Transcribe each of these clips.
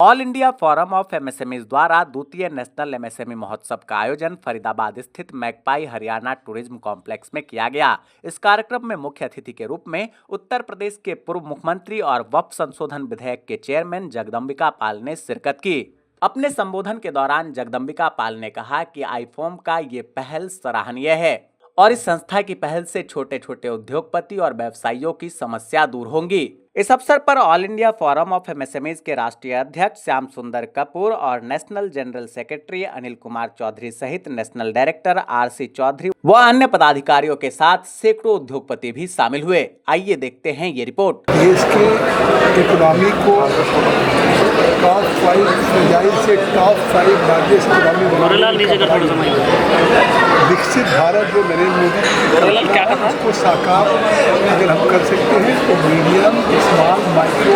All India forum of MSMEs द्वारा द्वितीय national MSME महोत्सव का आयोजन फरीदाबाद स्थित मैकपाई हरियाणा टूरिज्म कॉम्प्लेक्स में किया गया। इस कार्यक्रम में मुख्य अतिथि के रूप में उत्तर प्रदेश के पूर्व मुख्यमंत्री और वक्फ संशोधन विधेयक के चेयरमैन जगदम्बिका पाल ने शिरकत की। अपने संबोधन के दौरान जगदम्बिका पाल ने कहा कि आईफोम का ये पहल सराहनीय है और इस संस्था की पहल से छोटे छोटे उद्योगपति और व्यवसायियों की समस्या दूर होंगी। इस अवसर पर all India forum of MSMEs के राष्ट्रीय अध्यक्ष श्याम सुंदर कपूर और national general secretary Anil Kumar Chaudhary सहित नेशनल डायरेक्टर आरसी चौधरी व अन्य पदाधिकारियों के साथ सैकड़ों उद्योगपति भी शामिल हुए। आइए देखते हैं ये रिपोर्ट। देश के इकोनॉमी को टॉप 5 से टॉप 5 लार्जेस्ट इकोनॉमी विकसित भारत जो नरेंद्र मोदी को साकार अगर हम कर सकते हैं तो मीडियम स्मॉल माइक्रो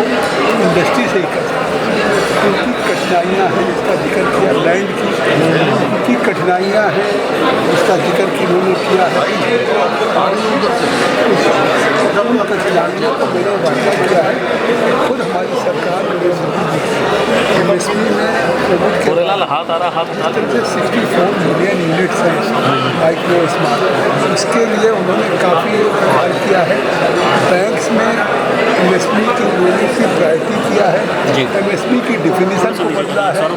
इंडस्ट्री से ही कर सकते हैं। उनकी कठिनाइयाँ हैं जिसका जिक्र किया, लैंड की कठिनाइयाँ हैं जिसका जिक्र उन्होंने किया है। कठिनाइयों को मैंने वादा किया है। खुद हमारी सरकार एमएसएमई में कोविड के 64 मिलियन यूनिट्स हैं माइक्रो स्मॉल, इसके लिए उन्होंने काफ़ी कार्य किया है। बैंक्स में एमएसएमई की लोगों की प्रायोरिटी किया है। एमएसएमई की डिफिनीशन को बदला है,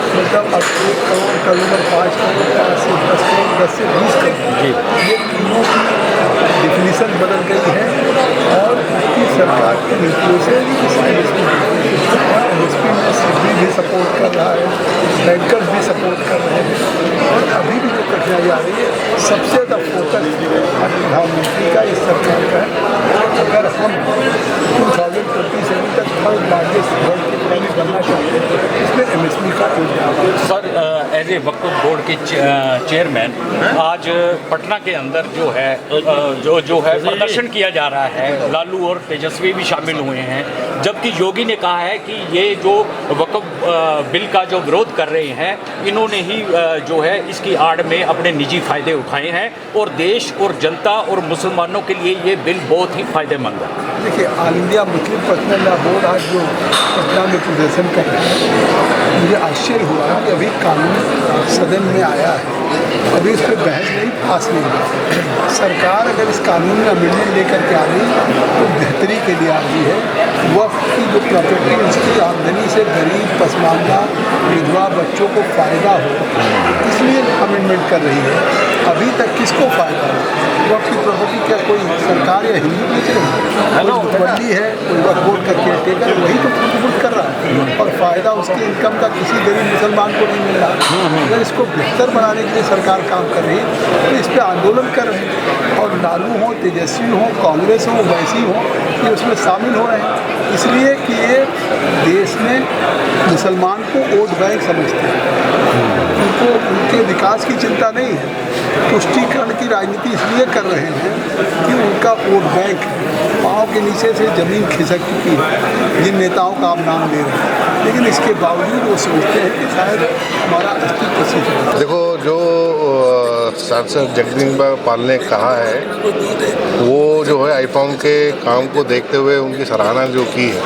मतलब अब 1 करोड़ टर्नओवर 5 करोड़ 5 से 10 करोड़ 10 से 20 करोड़ ये तीनों की डिफिनीशन बदल गई है और इसकी सरकार की नीतियों से एमएसएमई में सिडबी भी सपोर्ट कर रहा है, बैंकर्स भी सपोर्ट कर रहे हैं। और अभी भी जो कठिनाई आ रही है सबसे ज़्यादा फोकस प्रधानमंत्री का इस सरकार का है। अगर हम 2027 तक थर्ड लार्जेस्ट वर्ल्ड की इकोनॉमी बनना चाहते हैं तो इसमें एमएसएमई का sir, as a Waqf board के चेयरमैन आज पटना के अंदर जो है प्रदर्शन किया जा रहा है, लालू और तेजस्वी भी शामिल हुए हैं, जबकि योगी ने कहा है कि ये जो वक्फ बिल का जो विरोध कर रहे हैं इन्होंने ही जो है इसकी आड़ में अपने निजी फायदे उठाए हैं और देश और जनता और मुसलमानों के लिए ये बिल बहुत ही फायदेमंद है। देखिए, all India Muslim personal law board आज जो पटना में प्रदर्शन कर रहे हैं, मुझे आश्चर्य हुआ कि अभी कानून सदन में आया है, अभी इस पर बहस नहीं, पास नहीं हुआ। सरकार अगर इस कानून में अमेंडमेंट लेकर के आ रही तो बेहतरी के लिए आ रही है। वक्फ की जो प्रॉपर्टी उसकी आमदनी से गरीब, पसमानदा, विधवा बच्चों को फ़ायदा हो, इसलिए अमेंडमेंट कर रही है। अभी तक किसको फ़ायदा हो? वक्फ की प्रॉपर्टी क्या कोई सरकार या हिंदू बेच रही है? मुतवल्ली है, कोई वक्फ बोर्ड का केयरटेकर, वही तो कंट्रीब्यूट कर रहा है और फ़ायदा उसके इनकम का किसी गरीब मुसलमान को नहीं मिल रहा। अगर इसको बेहतर बनाने के लिए सरकार काम कर रही है तो इस पर आंदोलन कर रहे हैं और लालू हो, तेजस्वी हो, कांग्रेस हो, वैसी हो, ये उसमें शामिल हो रहे हैं, इसलिए कि ये देश में मुसलमान को वोट बैंक समझते हैं। उनको उनके विकास की चिंता नहीं है, तुष्टीकरण की राजनीति इसलिए कर रहे हैं कि उनका वोट बैंक पाँव के नीचे से ज़मीन खिसक चुकी है, जिन नेताओं का आप नाम ले रहे हैं, लेकिन इसके बावजूद वो सोचते हैं कि शायद हमारा अस्तित्व सिद्ध हो। देखो, जो सांसद जगदम्बिका पाल ने कहा है वो जो है आईफॉम के काम को देखते हुए उनकी सराहना जो की है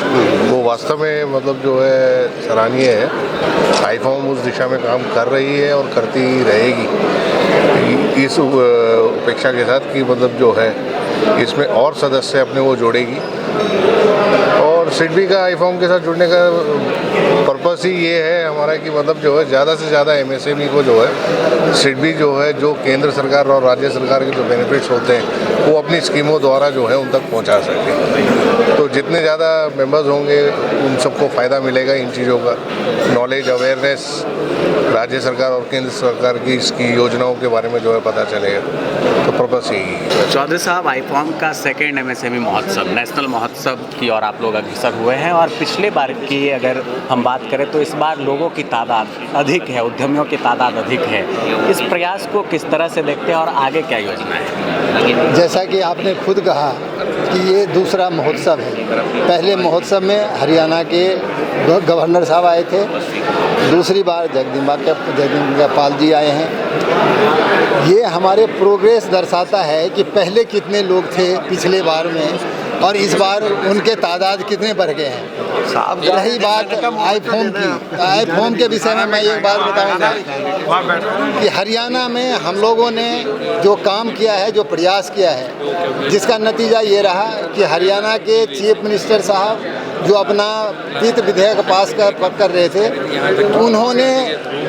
वो वास्तव में मतलब जो है सराहनीय है। आईफॉम उस दिशा में काम कर रही है और करती रहेगी इस उपेक्षा के साथ कि मतलब जो है इसमें और सदस्य अपने वो जोड़ेगी। और सिडबी का आईफॉम के साथ जुड़ने का पर्पस ही ये है हमारा कि मतलब जो है ज़्यादा से ज़्यादा एमएसएमई को जो है सिडबी जो है जो केंद्र सरकार और राज्य सरकार के जो बेनिफिट्स होते हैं वो अपनी स्कीमों द्वारा जो है उन तक पहुंचा सके। तो जितने ज़्यादा मेंबर्स होंगे उन सबको फ़ायदा मिलेगा इन चीज़ों का, नॉलेज अवेयरनेस राज्य सरकार और केंद्र सरकार की इसकी योजनाओं के बारे में जो है पता चलेगा। तो पर्पस यही है। चौधरी साहब, आईफॉम का सेकेंड एमएसएमई महोत्सव, नेशनल महोत्सव की ओर आप लोग अग्रसर हुए हैं और पिछले बार की अगर हम बात करें तो इस बार लोगों की तादाद अधिक है, उद्यमियों की तादाद अधिक है। इस प्रयास को किस तरह से देखते हैं और आगे क्या योजना है? जैसा कि आपने खुद कहा कि ये दूसरा महोत्सव है। पहले महोत्सव में हरियाणा के गवर्नर साहब आए थे, दूसरी बार जगदम्बिका पाल जी आए हैं। ये हमारे प्रोग्रेस दर्शाता है कि पहले कितने लोग थे पिछले बार में और इस बार उनके तादाद कितने बढ़ गए हैं। रही बात आईफोन की, आईफोन के विषय में मैं एक बात बताऊंगा कि हरियाणा में हम लोगों ने जो काम किया है, जो प्रयास किया है, जिसका नतीजा ये रहा कि हरियाणा के चीफ मिनिस्टर साहब जो अपना वित्त विधेयक पास कर रहे थे, उन्होंने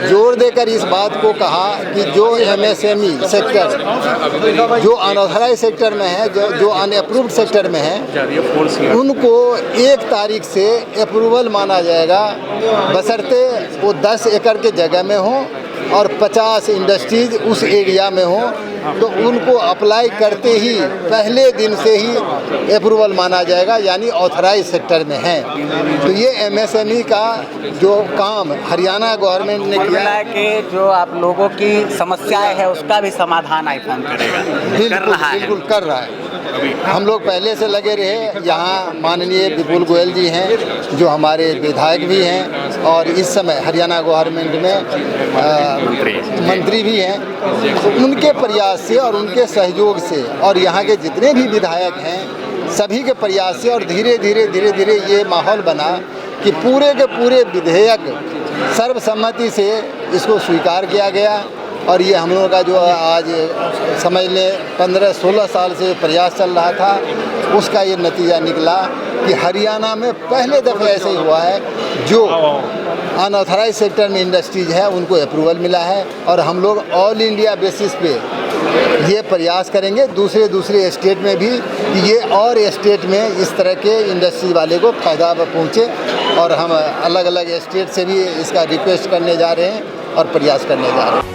जोर देकर इस बात को कहा कि जो MSME सेक्टर, जो अनऑथराइज सेक्टर में है, जो अनअप्रूव्ड सेक्टर में है, उनको 1 तारीख से अप्रूवल माना जाएगा, बशर्ते वो 10 एकड़ के जगह में हो और 50 इंडस्ट्रीज उस एरिया में हो, तो उनको अप्लाई करते ही पहले दिन से ही अप्रूवल माना जाएगा, यानी ऑथराइज सेक्टर में है। तो ये MSME का जो काम हरियाणा गवर्नमेंट ने किया है कि जो आप लोगों की समस्याएं है उसका भी समाधान आईफोन करेगा, बिल्कुल कर रहा है। हम लोग पहले से लगे रहे। यहाँ माननीय विपुल गोयल जी हैं जो हमारे विधायक भी हैं और इस समय हरियाणा गवर्नमेंट में मंत्री भी हैं, तो उनके प्रयास से और उनके सहयोग से और यहाँ के जितने भी विधायक हैं सभी के प्रयास से और धीरे धीरे ये माहौल बना कि पूरे के पूरे विधेयक सर्वसम्मति से इसको स्वीकार किया गया। और ये हम लोगों का जो आज समझ लें 15-16 साल से प्रयास चल रहा था, उसका ये नतीजा निकला कि हरियाणा में पहले दफ़े ऐसे ही हुआ है, जो अनऑथराइज सेक्टर में इंडस्ट्रीज है उनको अप्रूवल मिला है। और हम लोग ऑल इंडिया बेसिस पे ये प्रयास करेंगे दूसरे स्टेट में भी कि ये और स्टेट में इस तरह के इंडस्ट्री वाले को फ़ायदा पहुँचे। और हम अलग अलग स्टेट से भी इसका रिक्वेस्ट करने जा रहे हैं और प्रयास करने जा रहे हैं।